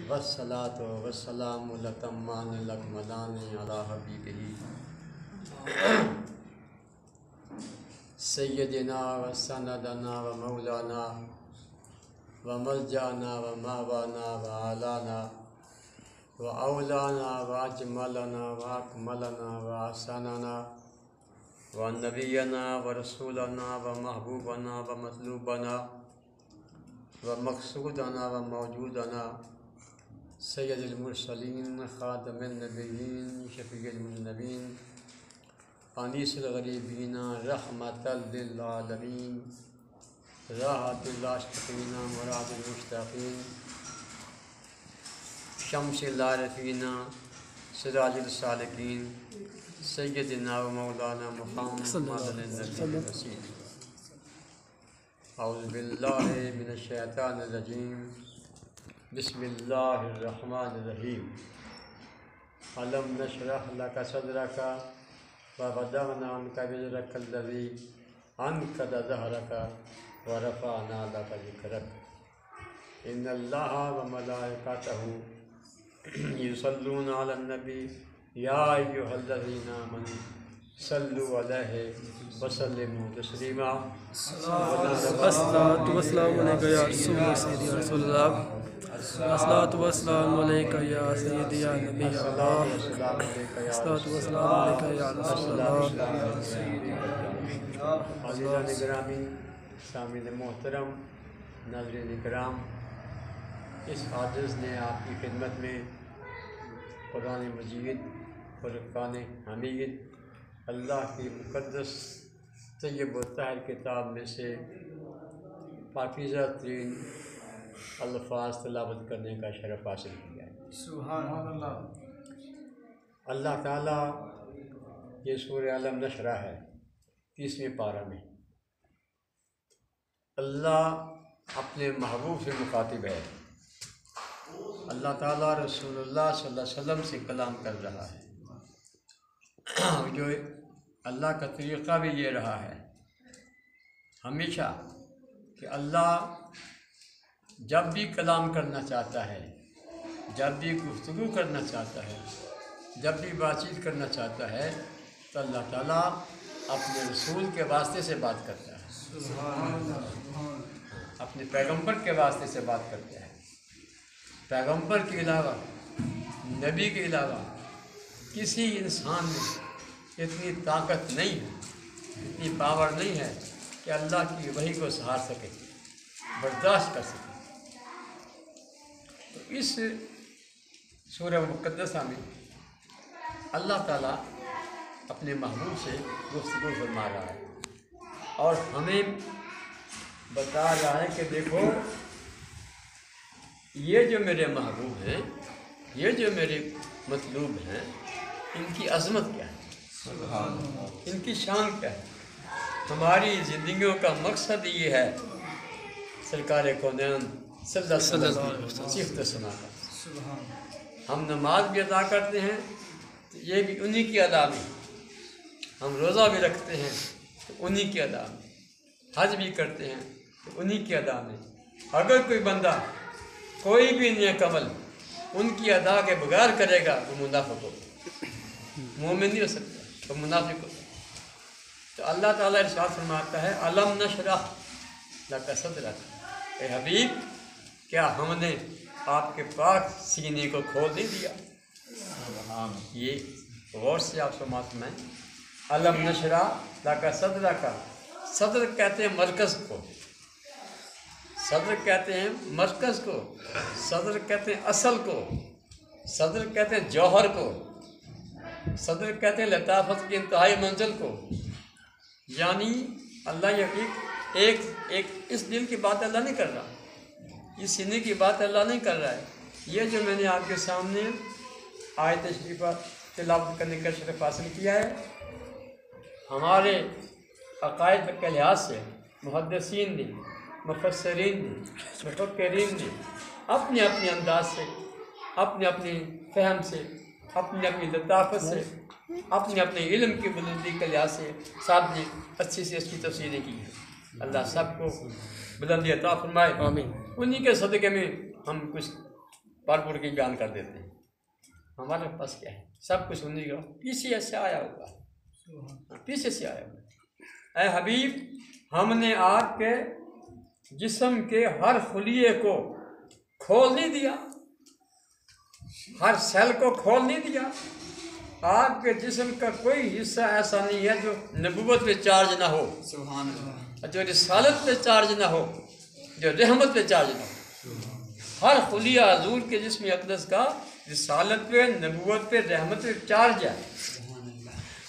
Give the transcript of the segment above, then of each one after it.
والصلاة والسلام الأتمان الأكملان على حبيبه سيدنا وسندنا ومولانا وملجأنا ومأوانا وآلانا وأولانا وأجملنا وأكملنا وأحسننا ونبينا ورسولنا ومحبوبنا ومطلوبنا ومقصودنا وموجودنا سید المرسلین خاتم النبیین شفیع المذنبین انیس الغریبین رحمت للعالمین راحت العاشقین مراد المشتاقین شمس العارفین سراج السالکین سیدنا و مولانا محمد النبی الرسول اعوذ باللہ من الشیطان الرجیم بسم اللہ الرحمن الرحیم علم نشرح لک صدرک ووضعنا عنک وزرک الذی انقض ظہرک ورفعنا لک ذکرک ان اللہ وملائکتہ یصلون علی النبی یا ایھا الذین آمنوا صلوا علیہ وسلموا تسلیما الصلاۃ والسلام علیک یا رسول اللہ سیدی رسول اللہ الصلاۃ والسلام علیک یا سیدی یا نبی اللہ الصلاۃ والسلام علیک یا رسول اللہ. عزیزان گرامی، سامعین محترم، ناظرین کرام، اس عاجز نے آپ کی خدمت میں قرآن مجید فرقان حمید اللہ کی مقدس طیب و طاہر کتاب میں سے پاکیزہ ترین الفاظ تلاوت کرنے کا شرف حاصل کیا ہے. سبحان اللہ. اللہ تعالیٰ یہ سورہ علم نشرہ ہے 30ویں پارہ میں. اللہ اپنے محبوب سے مخاطب ہے. اللہ تعالیٰ رسول اللہ صلی اللہ علیہ وسلم سے کلام کر رہا ہے. جو اللہ کا طریقہ بھی یہ رہا ہے ہمیشہ کہ اللہ جب بھی کلام کرنا چاہتا ہے، جب بھی گفتگو کرنا چاہتا ہے، جب بھی بات چیت کرنا چاہتا ہے تو اللہ تعالیٰ اپنے رسول کے واسطے سے بات کرتا ہے، اپنے پیغمبر کے واسطے سے بات کرتا ہے. پیغمبر کے علاوہ، نبی کے علاوہ کسی انسان میں اتنی طاقت نہیں ہے، اتنی پاور نہیں ہے کہ اللہ کی وحی کو سہار سکے، برداشت کر سکے. تو اس سورہ مقدسہ میں اللہ تعالیٰ اپنے محبوب سے گفتگو فرما رہا ہے اور ہمیں بتا رہا ہے کہ دیکھو یہ جو میرے محبوب ہیں، یہ جو میرے مطلوب ہیں، ان کی عظمت کیا ہے، ان کی شان کیا ہے. ہماری زندگیوں کا مقصد یہ ہے سرکار کونین صلی اللہ علیہ وسلم صفت ثنا کا. ہم نماز بھی ادا کرتے ہیں تو یہ بھی انہی کی ادا میں، ہم روزہ بھی رکھتے ہیں تو انہی کی ادا میں، حج بھی کرتے ہیں تو انہی کی ادا میں. اگر کوئی بندہ کوئی بھی نیک عمل ان کی ادا کے بغیر کرے گا وہ منافق ہوگا، مومن نہیں ہو سکتا، وہ منافق ہوگا. تو اللہ تعالیٰ ارشاد فرماتا ہے علم نشرح لک صدرک، اے حبیب کیا ہم نے آپ کے پاک سینے کو کھول نہیں دیا. یہ غور سے آپ سماعت میں علم نشرح لک صدرک، صدر کہتے ہیں مرکز کو، صدر کہتے ہیں مرکز کو، صدر کہتے ہیں اصل کو، صدر کہتے ہیں جوہر کو، صدر کہتے ہیں لطافت کی انتہائی منزل کو. یعنی اللہ یہ ایک اس دل کی بات اللہ نہیں کر رہا، اس سینے کی بات اللہ نہیں کر رہا ہے. یہ جو میں نے آپ کے سامنے آیت شریفہ تلاوت کرنے کا شرف حاصل کیا ہے، ہمارے عقائد کے لحاظ سے محدثین نے، مفسرین نے، مفکرین نے اپنے اپنے انداز سے، اپنے اپنے فہم سے، اپنی اپنی لطافت سے، اپنے اپنے علم کی بلندی کے لحاظ سے صاحب نے اچھی سے اچھی تفسیریں کی ہیں. اللہ سب کو بلندی عطا فرمائے. آمین. انہی کے صدقے میں ہم کچھ پڑھ کے بیان کر دیتے ہیں. ہمارے پاس کیا ہے؟ سب کچھ انہیں کا پیچھے سے آیا ہوگا، پیچھے سے آیا ہوگا. اے حبیب، ہم نے آپ کے جسم کے ہر خلیے کو کھول نہیں دیا، ہر سیل کو کھول نہیں دیا. آپ کے جسم کا کوئی حصہ ایسا نہیں ہے جو نبوت پہ چارج نہ ہو، سبحان اللہ، جو رسالت پہ چارج نہ ہو، جو رحمت پہ چارج نہ ہو. ہر خلیہ حضور کے جسم اقدس کا رسالت پہ، نبوت پہ، رحمت پہ چارج ہے.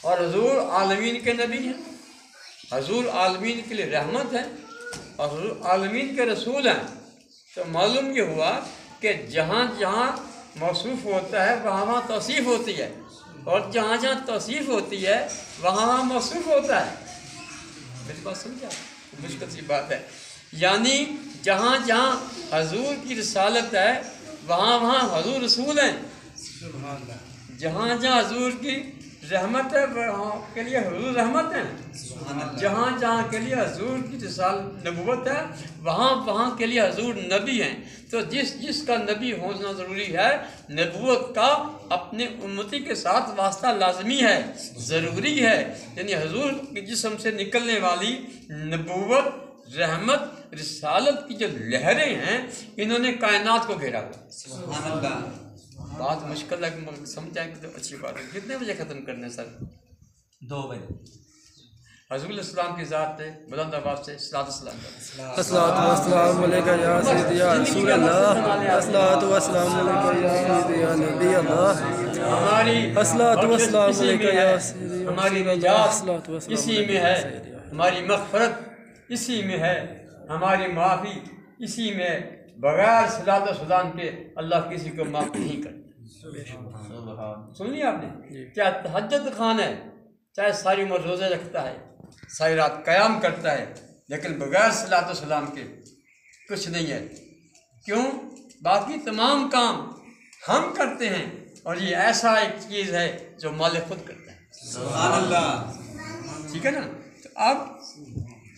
اور حضور عالمین کے نبی ہیں، حضور عالمین کے لیے رحمت ہے، اور حضور عالمین کے رسول ہیں. تو معلوم یہ ہوا کہ جہاں جہاں موصوف ہوتا ہے وہاں وہاں توصیف ہوتی ہے، اور جہاں جہاں توصیف ہوتی ہے وہاں وہاں موصوف ہوتا ہے. میری بات سمجھا؟ مشکل سی بات ہے. یعنی جہاں جہاں حضور کی رسالت ہے وہاں وہاں حضور رسول ہیں، جہاں جہاں حضور کی رحمت ہے وہاں کے لیے حضور رحمت ہیں، جہاں جہاں کے لیے حضور کی رسالت نبوت ہے وہاں وہاں کے لیے حضور نبی ہیں. تو جس جس کا نبی ہونا ضروری ہے، نبوت کا اپنے امتی کے ساتھ واسطہ لازمی ہے، ضروری ہے. یعنی حضور کے جسم سے نکلنے والی نبوت، رحمت، رسالت کی جو لہریں ہیں انہوں نے کائنات کو گھیرا ہوا. سبحان اللہ. بات مشکل ہے، سمجھائیں کہ تو اچھی بات ہے. کتنے بجے ختم کرنے سر؟ 2 بجے. حضور السلام کی ذات پہ بلند آواز سے صلاۃ السلام کریں. الصلاۃ والسلام علیکہ یا سیدی یا رسول اللہ، الصلاۃ والسلام علیکہ یا سیدی یا نبی اللہ، ہماری الصلاۃ والسلام علیکہ یا سیدی یا ہماری رسول اللہ، نجات الصلاۃ والسلام اسی علیکہ میں یا ہے، سیدی یا ہماری مغفرت اسی میں ہے، ہماری معافی اسی میں. بغیر صلاۃ و سلام کے اللہ کسی کو معاف نہیں کرتا. سن لیا آپ نے؟ کیا تہجد خان ہے، چاہے ساری عمر روزے رکھتا ہے، ساری رات قیام کرتا ہے، لیکن بغیر صلاۃ و سلام کے کچھ نہیں ہے. کیوں؟ باقی تمام کام ہم کرتے ہیں، اور یہ ایسا ایک چیز ہے جو مالک خود کرتا ہے. سبحان اللہ. ٹھیک ہے نا؟ تو اب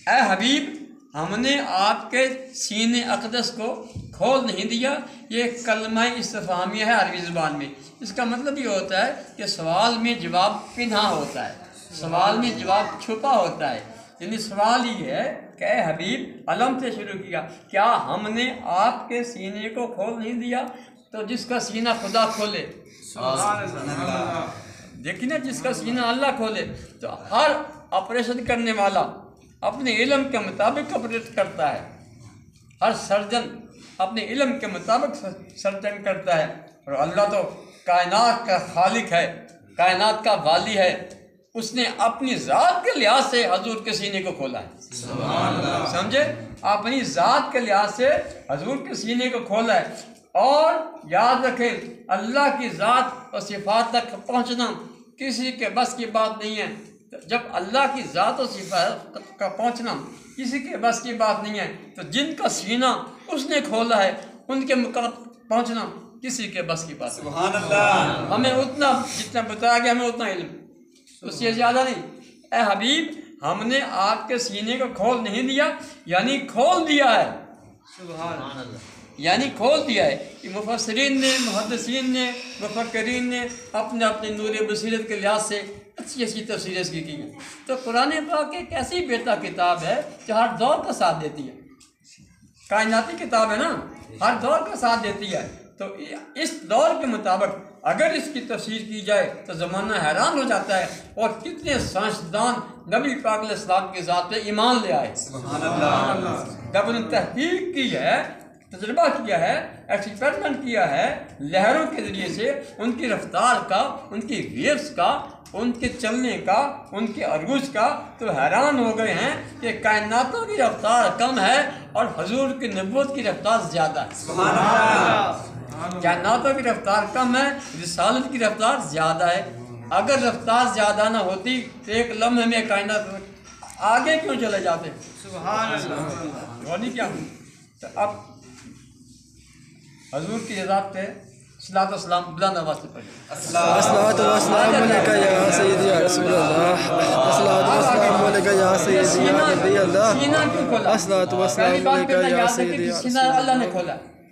اے حبیب، ہم نے آپ کے سینے اقدس کو کھول نہیں دیا. یہ کلمہ استفہامیہ ہے عربی زبان میں. اس کا مطلب یہ ہوتا ہے کہ سوال میں جواب پنہا ہوتا ہے، سوال میں جواب چھپا ہوتا ہے. یعنی سوال یہ ہے کہ اے حبیب، علم سے شروع کیا، کیا ہم نے آپ کے سینے کو کھول نہیں دیا؟ تو جس کا سینہ خدا کھولے، دیکھیں نا، جس کا سینہ اللہ کھولے، تو ہر آپریشن کرنے والا اپنے علم کے مطابق آپریٹ کرتا ہے. ہر سرجن اپنے علم کے مطابق سرجن کرتا ہے. اور اللہ تو کائنات کا خالق ہے، کائنات کا والی ہے. اس نے اپنی ذات کے لحاظ سے حضور کے سینے کو کھولا ہے. سمجھے؟ اپنی ذات کے لحاظ سے حضور کے سینے کو کھولا ہے. اور یاد رکھیں، اللہ کی ذات اور صفات تک پہنچنا کسی کے بس کی بات نہیں ہے. جب اللہ کی ذات و صفات کا پہنچنا کسی کے بس کی بات نہیں ہے، تو جن کا سینہ اس نے کھولا ہے ان کے پہنچنا کسی کے بس کی بات. سبحان اللہ. ہمیں اتنا جتنا بتایا گیا ہمیں اتنا علم، اس سے زیادہ نہیں. اے حبیب، ہم نے آپ کے سینے کو کھول نہیں دیا، یعنی کھول دیا ہے. سبحان اللہ. یعنی کھول دیا ہے. یہ مفسرین نے، محدثین نے، مفکرین نے اپنے اپنے نور بصیرت کے لحاظ سے اچھی اچھی تفسیریں اس کی ہیں. تو قرآن پاک ایک ایسی بیٹا کتاب ہے جو ہر دور کا ساتھ دیتی ہے. کائناتی کتاب ہے نا، ہر دور کا ساتھ دیتی ہے. تو اس دور کے مطابق اگر اس کی تفسیر کی جائے تو زمانہ حیران ہو جاتا ہے. اور کتنے سائنسدان نبی پاک علیہ السلام کی ذات پہ ایمان لے آئے. سبحان اللہ. جب انہوں نے تحقیق کی ہے، تجربہ کیا ہے، ایکسپیریمنٹ کیا ہے لہروں کے ذریعے سے، ان کی رفتار کا، ان کی ویوز کا، ان کے چلنے کا، ان کے عروج کا، تو حیران ہو گئے ہیں کہ کائناتوں کی رفتار کم ہے اور حضور کی نبوت کی رفتار زیادہ ہے. سبحان اللہ. کائناتوں کی رفتار کم ہے، رسالت کی رفتار زیادہ ہے. اگر رفتار زیادہ نہ ہوتی تو ایک لمحے میں کائنات آگے کیوں چلے جاتے؟ سبحان اللہ. غنی کیا ہوں. تو اب حضور کی ذات پہ صلاۃ والسلام بلند آواز سے پڑھیں. الصلاۃ والسلام علیکہ یا سیدی یا رسول اللہ، الصلاۃ والسلام علیکہ یا سیدی یا نبی اللہ، سینہ کیوں کھولا؟ الصلاۃ والسلام علیکہ یا سیدی یا رسول سینہ اللہ نے کھولا.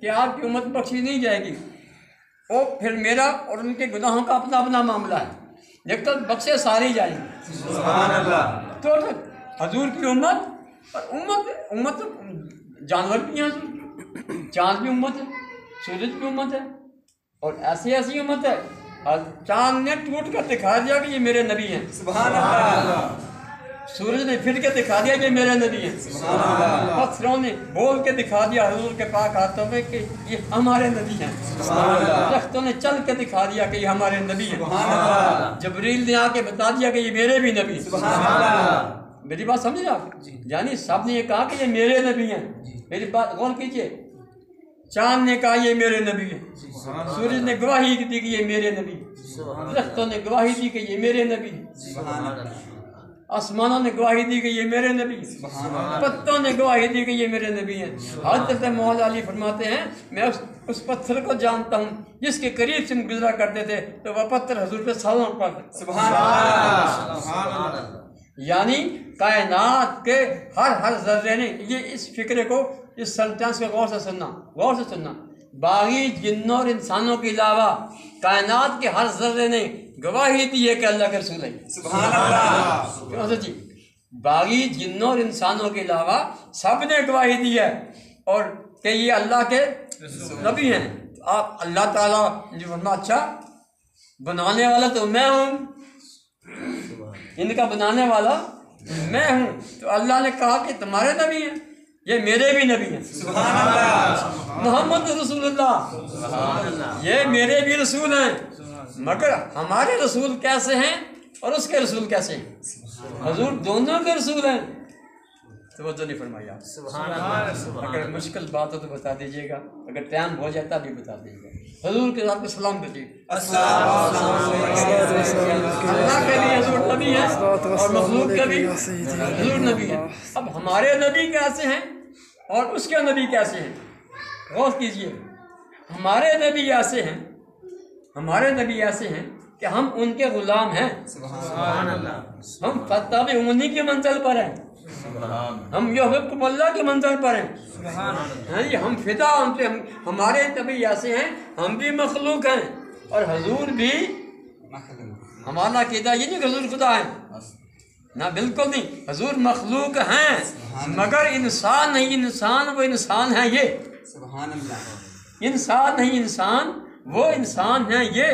کہ آپ کی امت بخشی نہیں جائے گی، وہ پھر میرا اور ان کے گناہوں کا اپنا اپنا معاملہ ہے، لیکن بخشے سارے جائیں گے۔ سبحان اللہ۔ تو حضور کی امت، اور امت جانور بھی ہیں، چاند بھی امت ہے، سورج بھی امت ہے، اور ایسی امت ہے چاند نے ٹوٹ کر دکھا دیا کہ یہ میرے نبی ہیں، سبحان اللہ۔ سورج نے پھر کے دکھا دیا کہ یہ میرے نبی ہیں، سبحان اللہ۔ پتھروں نے بول کے دکھا دیا حضور کے پاک ہاتھوں میں کہ یہ ہمارے نبی ہیں، سبحان اللہ۔ درختوں نے چل کے دکھا دیا کہ یہ ہمارے نبی ہیں، سبحان اللہ۔ جبریل نے آ کے بتا دیا کہ یہ میرے بھی نبی ہیں۔ سبحان اللہ۔ میری بات سمجھے آپ؟ یعنی سب نے یہ کہا کہ یہ میرے نبی ہیں۔ میری بات غور کیجئے، چاند نے کہا یہ میرے نبی ہیں، سورج نے گواہی دی کہ یہ میرے نبی ہیں، درختوں نے گواہی دی کہ یہ میرے نبی ہیں، سبحان اللہ۔ آسمانوں نے گواہی دی کہ یہ میرے نبی ہیں، پتوں نے گواہی دی کہ یہ میرے نبی ہیں۔ حضرت مولا علی فرماتے ہیں میں اس پتھر کو جانتا ہوں جس کے قریب سے گزرا کرتے تھے تو وہ پتھر حضور پہ سلام پڑھتا۔ سبحان اللہ۔ سبحان اللہ۔ یعنی کائنات کے ہر ذرے نے، یہ اس فکرے کو، اس سینٹینس کو غور سے سننا، باغی جنوں اور انسانوں کے علاوہ کائنات کے ہر ذرے نے گواہی دی ہے کہ اللہ کے رسول ہے۔ سبحان اللہ۔ کیوں سے جی؟ باغی جنوں اور انسانوں کے علاوہ سب نے گواہی دی ہے اور کہ یہ اللہ کے نبی ہیں۔ آپ اللہ تعالیٰ جو فرما اچھا بنانے والا تو میں ہوں، ان کا بنانے والا میں ہوں، تو اللہ نے کہا کہ تمہارے نبی ہیں، یہ میرے بھی نبی ہیں۔ سبحان اللہ۔ محمد رسول اللہ، یہ میرے بھی رسول ہیں، مگر ہمارے رسول کیسے ہیں اور اس کے رسول کیسے ہیں؟ حضور دونوں کے رسول ہیں۔ توجہ نہیں فرمائی آپ؟ اگر مشکل بات ہو تو بتا دیجیے گا، اگر ٹائم ہو جاتا بھی بتا دیجیے گا۔ حضور کے ساتھ سلام کریے۔ اللہ کے بھی حضور نبی ہیں اور مخلوق کے بھی حضور نبی ہیں۔ اب ہمارے نبی کیسے ہیں اور اس کے نبی کیسے ہیں؟ غور کیجیے، ہمارے نبی ایسے ہیں، ہمارے نبی ایسے ہیں کہ ہم ان کے غلام ہیں، سبحان اللہ۔ ہم فتح انہی کی منزل پر ہیں، ہم یحبکم اللہ کی منزل پر ہیں، ہاں جی، ہم فدا ان پہ، ہمارے نبی ایسے ہیں، ہم بھی مخلوق ہیں اور حضور بھی، ہمارا عقیدہ یہ نہیں کہ حضور خدا ہیں، نہ بالکل نہیں، حضور مخلوق ہیں مگر انسان نہیں، انسان وہ انسان ہے یہ، سبحان اللہ۔ انسان نہیں انسان وہ انسان ہیں یہ،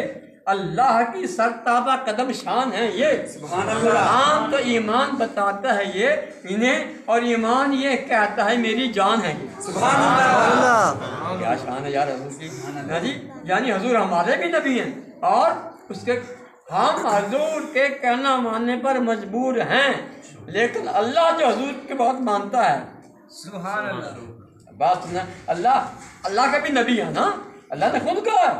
اللہ کی سرتابہ قدم شان ہے یہ۔ سبحان اللہ۔ قرآن تو ایمان بتاتا ہے یہ انہیں، اور ایمان یہ کہتا ہے میری جان ہے یہ۔ سبحان اللہ۔ کیا شان ہے یار حضور کی، ہاں جی، یعنی حضور ہمارے بھی نبی ہیں اور اس کے، ہم حضور کے کہنا ماننے پر مجبور ہیں، لیکن اللہ جو حضور کی بات مانتا ہے، سبحان اللہ۔ بات سننا، اللہ کا بھی نبی ہے نا، اللہ نے خود کہا ہے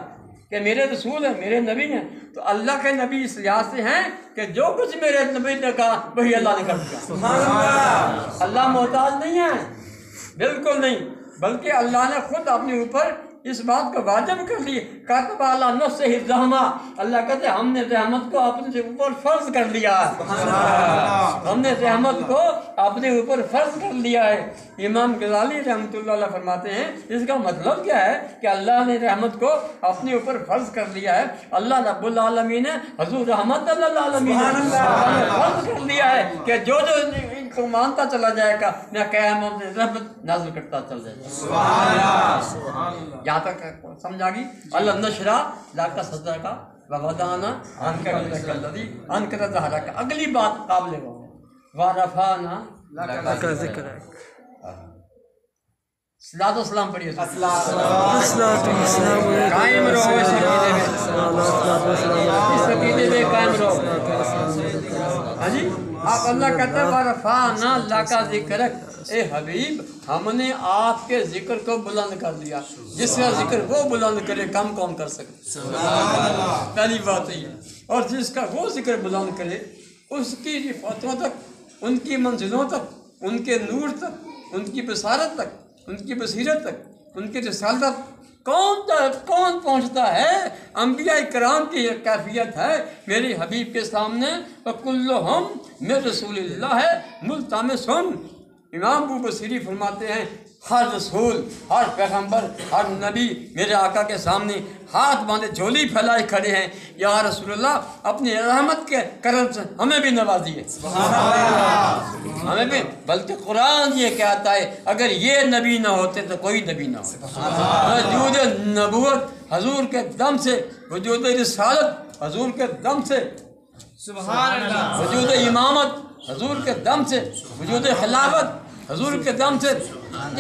کہ میرے رسول ہیں، میرے نبی ہیں، تو اللہ کے نبی اس لحاظ سے ہیں کہ جو کچھ میرے نبی نے کہا وہی اللہ نے کر دیا۔ سبحان اللہ۔ اللہ محتاج نہیں ہے، بالکل نہیں، بلکہ اللہ نے خود اپنے اوپر اس بات کو واجب کر لی، کاتب علی نفسہ الرحمہ، اللہ کہتے ہیں ہم نے رحمت کو اپنے اوپر فرض کر لیا ہے، ہم نے رحمت کو اپنے اوپر فرض کر لیا ہے۔ امام غزالی رحمۃ اللہ علیہ فرماتے ہیں اس کا مطلب کیا ہے کہ اللہ نے رحمت کو اپنے اوپر فرض کر لیا ہے، اللہ رب العالمین ہے، حضور رحمت للعالمین ہے، اللہ نے فرض کر لیا ہے کہ جو ان کو مانتا چلا جائے گا میں قیامت میں رحمت نازل کرتا چل جائے گا۔ سبحان اللہ۔ یہاں تک سمجھا گی؟ اللہ نشرا لاکا صدر کا وغدانا انکر الذی انکر ظہرا کا، اگلی بات قابل ہو ورفعنا کا ذکر ہے۔ صلاۃ و سلام پڑھیے، قائم رہو اس عقیدے میں، اس عقیدے میں قائم رہو۔ ہاں جی، آپ اللہ کہتے ہیں ورفعنا لک ذکرک، اے حبیب ہم نے آپ کے ذکر کو بلند کر دیا، جس کا ذکر وہ بلند کرے کم کون کر سکتے؟ پہلی بات یہ ہے، اور جس کا وہ ذکر بلند کرے اس کی رفعتوں تک، ان کی منزلوں تک، ان کے نور تک، ان کی بصارت تک، ان کی بصیرت تک، ان کی رسالت کون پہنچتا ہے؟ انبیاء کرام کی یہ کیفیت ہے میری حبیب کے سامنے، وَكُلُّهُمْ مِن رسول اللہ ہے ملتمسٌ۔ امام ابو بصیری فرماتے ہیں ہر رسول، ہر پیغمبر، ہر نبی میرے آقا کے سامنے ہاتھ باندھے جھولی پھیلائے کھڑے ہیں، یا رسول اللہ اپنی رحمت کے کرم سے ہمیں بھی نوازیے، ہمیں بھی۔ بلکہ قرآن یہ کہتا ہے اگر یہ نبی نہ ہوتے تو کوئی نبی نہ ہوتا۔ وجود نبوت حضور کے دم سے، وجود رسالت حضور کے دم سے، سبحان اللہ، وجود امامت حضور کے دم سے، وجود خلافت حضور کے دم سے،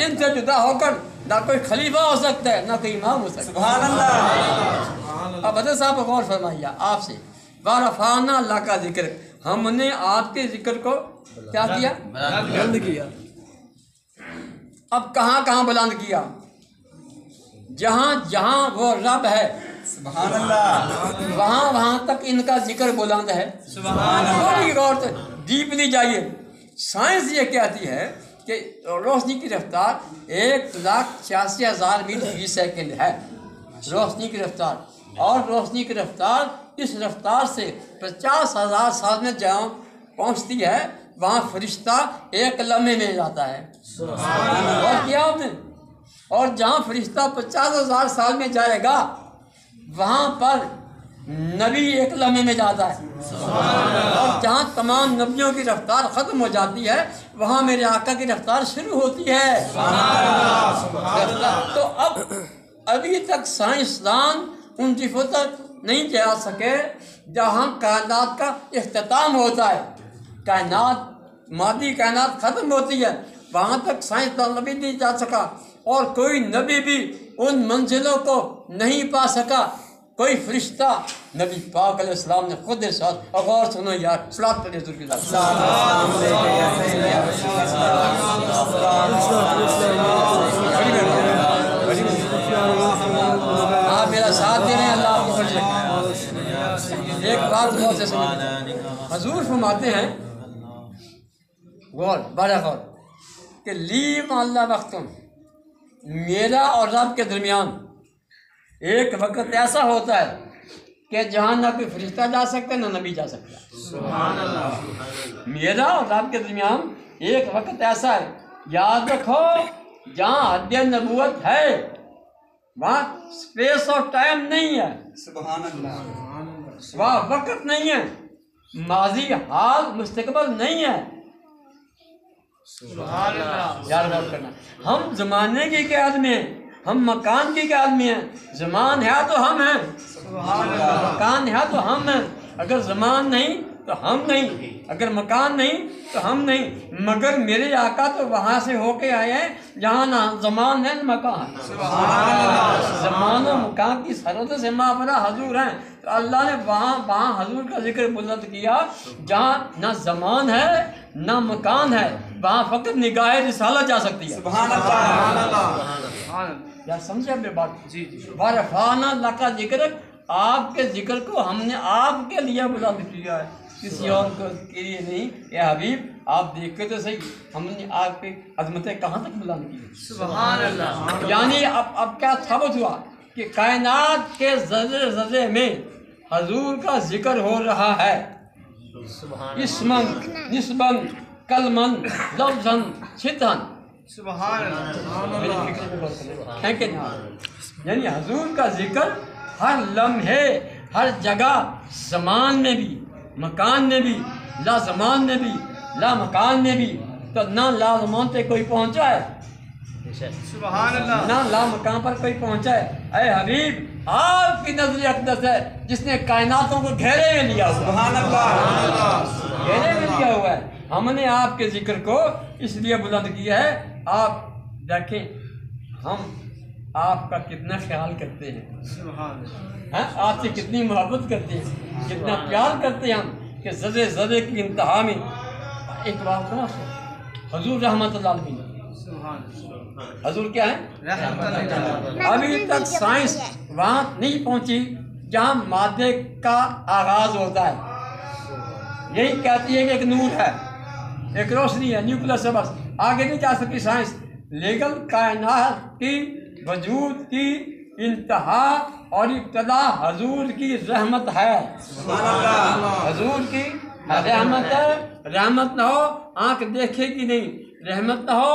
ان سے جدا ہو کر نہ کوئی خلیفہ ہو سکتا ہے نہ کوئی امام ہو سکتا ہے۔ سبحان اللہ۔ اب حضرت صاحب غور فرمائیے آپ سے، وَرَفَعْنَا لَكَ ذِكْرَكَ، ہم نے آپ کے ذکر کو کیا کیا؟ بلند کیا۔ اب کہاں کہاں بلند کیا؟ جہاں جہاں وہ رب ہے سبحان اللہ۔ وہاں وہاں تک ان کا ذکر بلند ہے۔ تھوڑی غور سے ڈیپلی جائیے۔ سائنس یہ کہتی ہے کہ روشنی کی رفتار 1,86,000 میل فی سیکنڈ ہے، روشنی کی رفتار، اور روشنی کی رفتار اس رفتار سے 50,000 سال میں جہاں پہنچتی ہے وہاں فرشتہ ایک لمحے میں جاتا ہے۔ اور کیا آپ نے؟ اور جہاں فرشتہ 50,000 سال میں جائے گا وہاں پر نبی ایک لمحے میں جاتا ہے، اور جہاں تمام نبیوں کی رفتار ختم ہو جاتی ہے وہاں میرے آقا کی رفتار شروع ہوتی ہے۔ تو اب ابھی تک سائنسدان ان چیزوں تک نہیں جا سکے جہاں کائنات کا اختتام ہوتا ہے، کائنات مادی کائنات ختم ہوتی ہے، وہاں تک سائنسدان نبی نہیں جا سکا، اور کوئی نبی بھی ان منزلوں کو نہیں پا سکا۔ کوئی فرشتہ نبی پاک علیہ السلام نے خود ارشاد، اور غور سنو یار، صلاۃ پڑھیے حضور کی ذات۔ آپ میرا ساتھ دے رہے ہیں، اللہ آپ کو فرض رکھے۔ ایک بات غور سے سنیں، حضور فرماتے ہیں، غور بڑا غور، کہ لی مع اللہ وقتن، میرا اور رب کے درمیان ایک وقت ایسا ہوتا ہے کہ جہاں نہ کوئی فرشتہ جا سکتا نہ نبی جا سکتا۔ سبحان اللہ، میرا اور رب کے درمیان ایک وقت ایسا ہے، یاد رکھو جہاں حد نبوت ہے وہاں اسپیس اور ٹائم نہیں ہے، سبحان اللہ۔ وہاں وقت نہیں ہے، ماضی حال مستقبل نہیں ہے۔ سبحان اللہ، یار غور کرنا، ہم زمانے کی قید میں ہیں، ہم مکان کی قید میں ہیں۔ زمان ہے تو ہم ہیں، سبحان اللہ، مکان ہے تو ہم ہیں۔ اگر زمان نہیں تو ہم نہیں، اگر مکان نہیں تو ہم نہیں، مگر میرے آقا تو وہاں سے ہو کے آئے ہیں جہاں نہ زمان ہے نہ مکان ہے۔ زمان و مکان کی سرحد سے مابرا حضور ہیں، تو اللہ نے وہاں حضور کا ذکر بلند کیا جہاں نہ زمان ہے نہ مکان ہے، وہاں فقط نگاہ رسالت جا سکتی ہے۔ سبحان اللہ۔ سبحان اللہ، یا سمجھے اپنے بات؟ جی جی، وَرَفَعْنَا لَكَ ذِكْرَكَ، آپ کے ذکر کو ہم نے آپ کے لیے بلند کیا ہے، کسی اور کو کے لیے نہیں۔ اے حبیب آپ دیکھتے تو صحیح، ہم نے آپ کی عظمتیں کہاں تک بلند کی ہیں۔ سبحان اللہ، یعنی اب کیا ثابت ہوا کہ کائنات کے ذرے ذرے میں حضور کا ذکر ہو رہا ہے، اسمن نسبن کلمن لفظن صدقن۔ سبحان اللہ، میری فکر میں غور کریں، ہے کہ نہیں؟ یعنی حضور کا ذکر ہر لمحے ہر جگہ، زمان میں بھی مکان میں بھی، لا زمان میں بھی لا مکان میں بھی، تو نہ لا زمان پہ کوئی پہنچا ہے سبحان اللہ، نہ لا مکان پر کوئی پہنچا ہے۔ اے حبیب آپ کی نظر اقدس ہے جس نے کائناتوں کو گھیرے میں لیا ہوا، سبحان اللہ۔ گھیرے میں لیا ہوا ہے۔ ہم نے آپ کے ذکر کو اس لیے بلند کیا ہے، آپ دیکھیں ہم آپ کا کتنا خیال کرتے ہیں، سبحان اللہ، ہاں آپ سے کتنی محبت کرتے ہیں، کتنا پیار کرتے ہیں ہم، کہ ذرے ذرے کی انتہا میں ایک بات سنا، حضور رحمت اللہ علیہ، سبحان اللہ، حضور کیا ہے؟ رحمت اللہ، ابھی تک سائنس وہاں نہیں پہنچی جہاں مادے کا آغاز ہوتا ہے۔ یہی کہتی ہے کہ ایک نور ہے، ایک روشنی ہے، نیوکلس ہے، بس آگے نہیں جا سکتی سائنس، لیکن کائنات کی وجود کی انتہا اور ابتدا حضور کی رحمت ہے، حضور کی رحمت ہے۔ رحمت نہ ہو آنکھ دیکھے گی نہیں، رحمت نہ ہو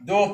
2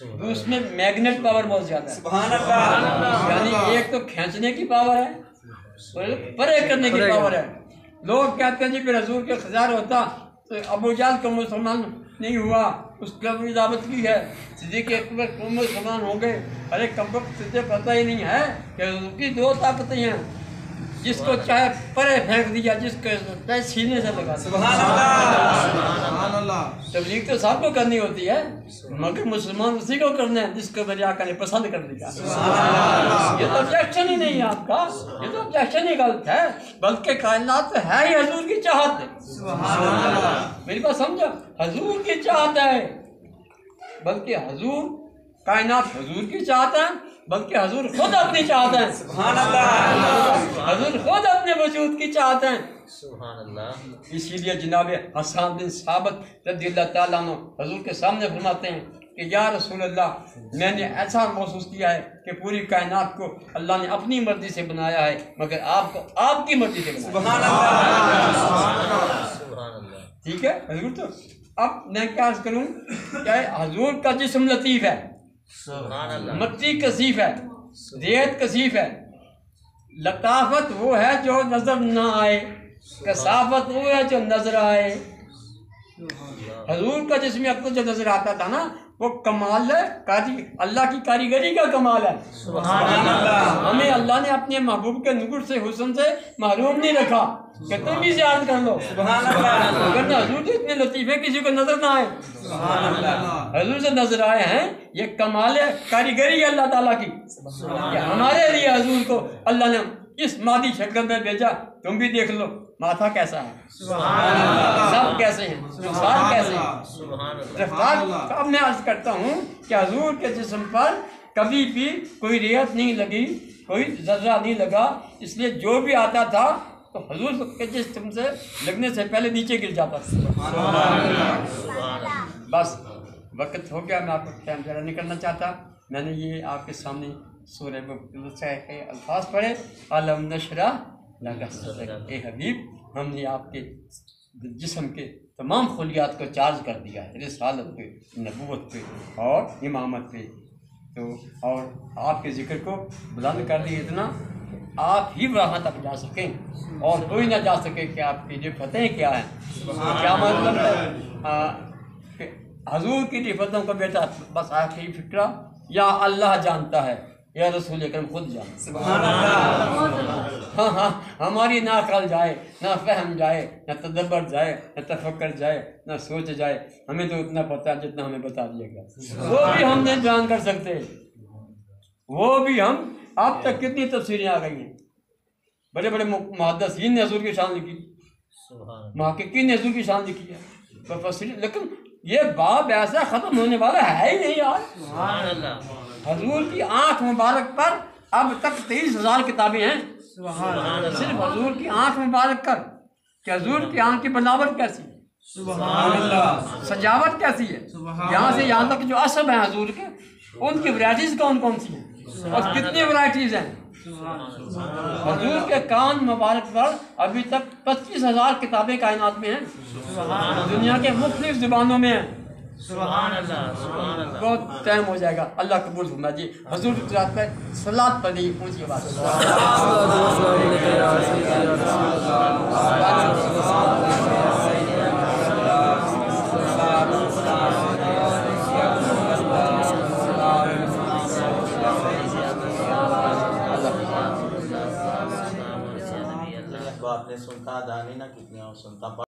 تو اس میں میگنیٹ پاور بہت زیادہ ہے. سبحان اللہ. یعنی ایک تو کھینچنے کی پاور ہے اور پرے کرنے کی پاور ہے. لوگ کہتے ہیں جی پھر حضور کے خزار ہوتا تو ابو جہل کو مسلمان نہیں ہوا, اس کا بھی دعوت کی ہے. صدیق اکبر کو مسلمان ہو گئے. ارے کم وقت تجھے پتہ ہی نہیں ہے کہ حضور کی دو طاقتیں ہیں, جس کو چاہے پرے پھینک دیا, جس کو چاہے سینے سے لگا. سبحان اللہ. تبلیغ تو سب کو کرنی ہوتی ہے, مگر مسلمان اسی کو کرنا ہے جس کو میرے آقا نے پسند کر دیا. یہ تو objection ہی نہیں ہے آپ کا, یہ تو objection ہی غلط ہے, بلکہ کائنات تو ہے ہی حضور کی چاہت ہے. میری بات سمجھا, حضور کی چاہت ہے, بلکہ حضور کائنات حضور کی چاہت ہے, بلکہ حضور خود اپنی چاہت ہیں. سبحان اللہ. حضور خود اپنے وجود کی چاہت ہیں. سبحان اللہ. اسی لیے جناب حسان بن ثابت رضی اللہ تعالیٰ عنہ حضور کے سامنے فرماتے ہیں کہ یا رسول اللہ, میں نے ایسا محسوس کیا ہے کہ پوری کائنات کو اللہ نے اپنی مرضی سے بنایا ہے, مگر آپ کو آپ کی مرضی سے بنایا. سبحان اللہ. سبحان اللہ. ٹھیک ہے حضور. تو اب میں کیا عرض کروں کہ حضور کا جسم لطیف ہے, سبحان اللہ. مٹی کثیف ہے, ریت کثیف ہے. لطافت وہ ہے جو نظر نہ آئے, کثافت وہ ہے جو نظر آئے. حضور کا جسم اکبر جو نظر آتا تھا نا, وہ کمال ہے, اللہ کی کاریگری کا کمال ہے. سبحان اللہ. ہمیں اللہ نے اپنے محبوب کے نور سے, حسن سے محروم نہیں رکھا کہ تم بھی زیارت کر لو. سبحان اللہ. اگر حضور جو اتنے لطیف ہے کسی کو نظر نہ آئے, سبحان اللہ. حضور سے نظر آئے ہیں, یہ کمال ہے, کاریگری ہے اللہ تعالیٰ کی. کہ ہمارے لیے حضور کو اللہ نے اس مادی شکل میں بھیجا. تم بھی دیکھ لو ماتھا کیسا ہے, سب کیسے ہیں, رخسار کیسے ہیں. رفتار اب میں عرض کرتا ہوں کہ حضور کے جسم پر کبھی بھی کوئی ریت نہیں لگی, کوئی ذرہ نہیں لگا. اس لیے جو بھی آتا تھا تو حضور کے جسم سے لگنے سے پہلے نیچے گر جاتا تھا. بس وقت ہو گیا, میں آپ کو ٹائم ذرا نہیں کرنا چاہتا. میں نے یہ آپ کے سامنے سورہ مبتسمہ کے الفاظ پڑھے, علم نشرح لک صدرک. اے حبیب, ہم نے آپ کے جسم کے تمام خلیات کو چارج کر دیا ہے رسالت پہ, نبوت پہ اور امامت پہ. تو اور آپ کے ذکر کو بلند کر دیا اتنا آپ ہی وہاں تک جا سکیں اور کوئی نہ جا سکے کہ آپ کی جو فتح کیا ہیں. کیا مطلب ہے کہ حضور کی رفتوں کو بیٹا بس آخری فکرہ یا اللہ جانتا ہے یا رسول اکرم خود جانتا. سبحان اللہ. ہاں ہماری نہ عقل جائے, نہ فہم جائے, نہ تدبر جائے, نہ تفکر جائے, نہ سوچ جائے. ہمیں تو اتنا پتہ ہے جتنا ہمیں بتا دیا گیا, وہ بھی ہم نہیں بیان کر سکتے. وہ بھی ہم, اب تک کتنی تفسیریں آ گئی ہیں, بڑے بڑے محدثین نے حضور کی شان لکھی, محققین نے حضور کی شان لکھی ہے, لیکن یہ باب ایسا ختم ہونے والا ہے ہی نہیں یار. سبحان اللہ. حضور کی آنکھ مبارک پر اب تک 23,000 کتابیں ہیں. صرف حضور کی آنکھ مبارک کر کہ حضور کی آنکھ کی بناوٹ کیسی ہے, سبحان اللہ. سجاوٹ کیسی ہے, یہاں سے یہاں تک جو عصب ہیں حضور کے, ان کی ورائٹیز کون کون سی ہیں اور کتنی ورائٹیز ہیں. حضور کے کان مبارک پر ابھی تک 25,000 کتابیں کائنات میں ہیں, دنیا کے مختلف زبانوں میں ہیں. سبحان اللہ. سبحان اللہ. بہت ٹائم ہو جائے گا, اللہ قبول فرمائے. جی حضور کی ذات پہ صلاۃ پڑھی, اونچی بات. آپ نے سنتا دانی نہ کتنے اور سنتا